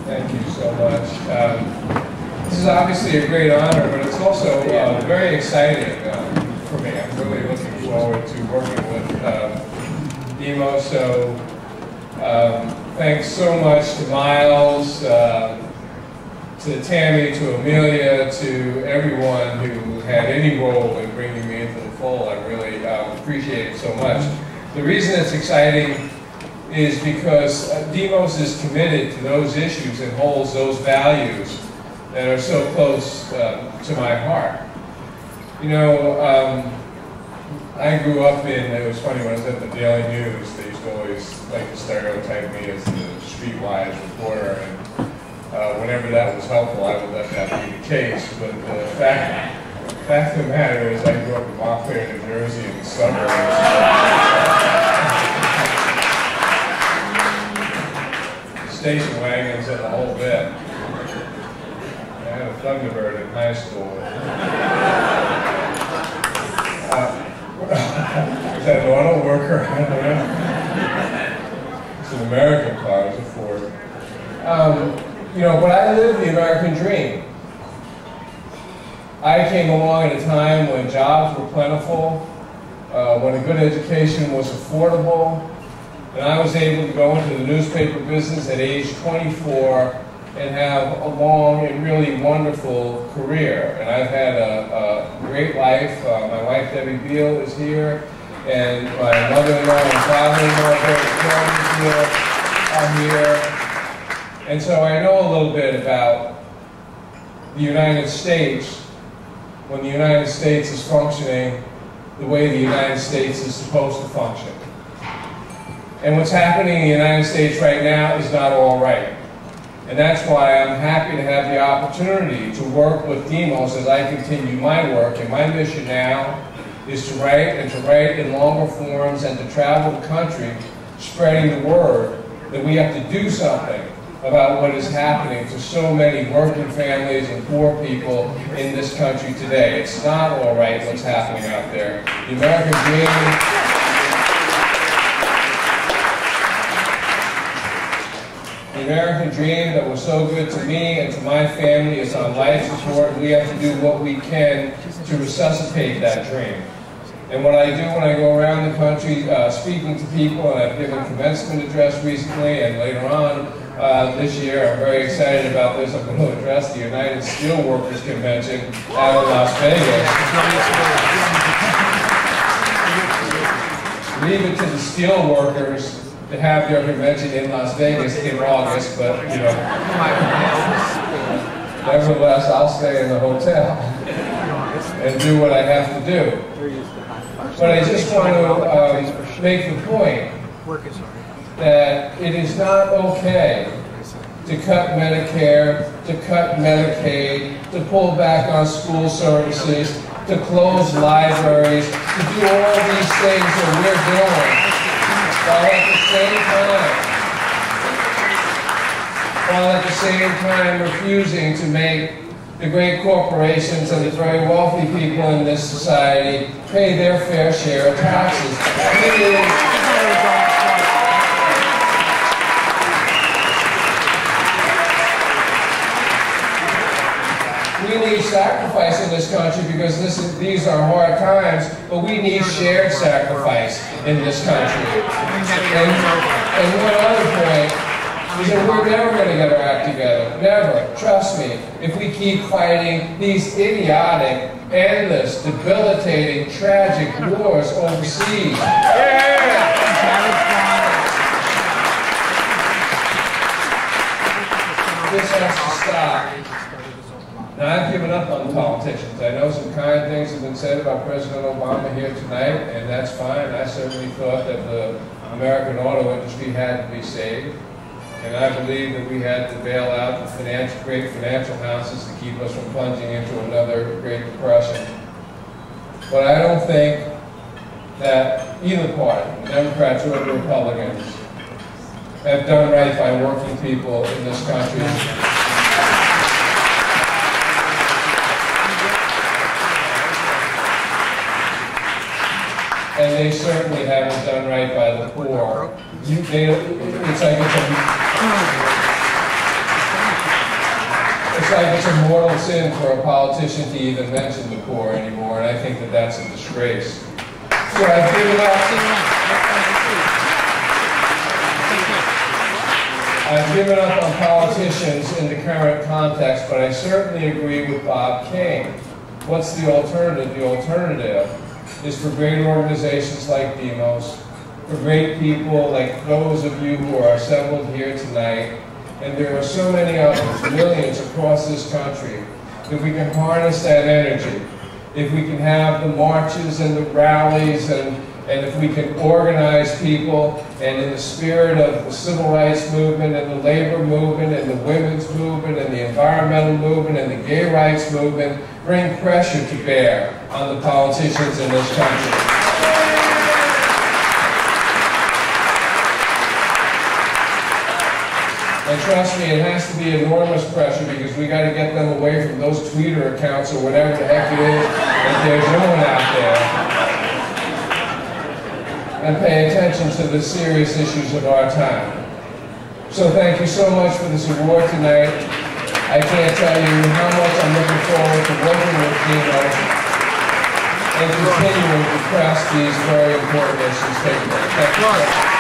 Thank you so much. This is obviously a great honor, but it's also very exciting for me. I'm really looking forward to working with Demo. So thanks so much to Miles, to Tammy, to Amelia, to everyone who had any role in bringing me into the fold. I really appreciate it so much. The reason it's exciting is because Demos is committed to those issues and holds those values that are so close to my heart. You know, I grew up in, it was funny, when I was at the Daily News, they used to always like to stereotype me as the streetwise reporter, and whenever that was helpful, I would let that be the case. But the fact of the matter is I grew up in Montclair, New Jersey, in the suburbs. Station wagons and the whole bit. I had a Thunderbird in high school. Is that an auto worker? I don't know. It's an American car, it's a Ford. You know, but I lived the American dream. I came along at a time when jobs were plentiful, when a good education was affordable, and I was able to go into the newspaper business at age 24 and have a long and really wonderful career. And I've had a great life. My wife, Debbie Beal, is here, and my mother-in-law and father-in-law, are here. And so I know a little bit about the United States when the United States is functioning the way the United States is supposed to function. And what's happening in the United States right now is not all right. And that's why I'm happy to have the opportunity to work with Demos as I continue my work. And my mission now is to write in longer forms and to travel the country spreading the word that we have to do something about what is happening to so many working families and poor people in this country today. It's not all right what's happening out there. The American dream. The American dream that was so good to me and to my family is on life support, and we have to do what we can to resuscitate that dream. And what I do when I go around the country speaking to people, and I've given a commencement address recently, and later on this year, I'm very excited about this, I'm going to address the United Steelworkers Convention out in Las Vegas. Leave it to the steelworkers to have their convention in Las Vegas in August, but, you know, nevertheless, I'll stay in the hotel and do what I have to do. But I just want to make the point that it is not okay to cut Medicare, to cut Medicaid, to pull back on school services, to close libraries, to do all these things that we're doing. While at the same time refusing to make the great corporations and the very wealthy people in this society pay their fair share of taxes. We need sacrifice in this country because these are hard times, but we need shared sacrifice in this country. And one other point is that we're never going to get our act together. Never. Trust me. If we keep fighting these idiotic, endless, debilitating, tragic wars overseas. This has to stop. Now, I've given up on the politicians. I know some kind things have been said about President Obama here tonight, and that's fine. I certainly thought that the American auto industry had to be saved. And I believe that we had to bail out the great financial houses to keep us from plunging into another Great Depression. But I don't think that either party, the Democrats or the Republicans, have done right by working people in this country. And they certainly haven't done right by the poor. It's like it's a looks like it's a mortal sin for a politician to even mention the poor anymore, and I think that that's a disgrace. So I've given up on politicians in the current context, but I certainly agree with Bob King. What's the alternative? The alternative is for great organizations like Demos, for great people like those of you who are assembled here tonight, and there are so many others, millions across this country, if we can harness that energy, if we can have the marches and the rallies, and if we can organize people, and in the spirit of the civil rights movement and the labor movement and the women's movement and the environmental movement and the gay rights movement, bring pressure to bear on the politicians in this country. And trust me, it has to be enormous pressure because we got to get them away from those Twitter accounts or whatever the heck it is that they're doing out there, and pay attention to the serious issues of our time. So thank you so much for this award tonight. I can't tell you how much I'm looking forward to working with Dino and continuing to press these very important issues. Thank you.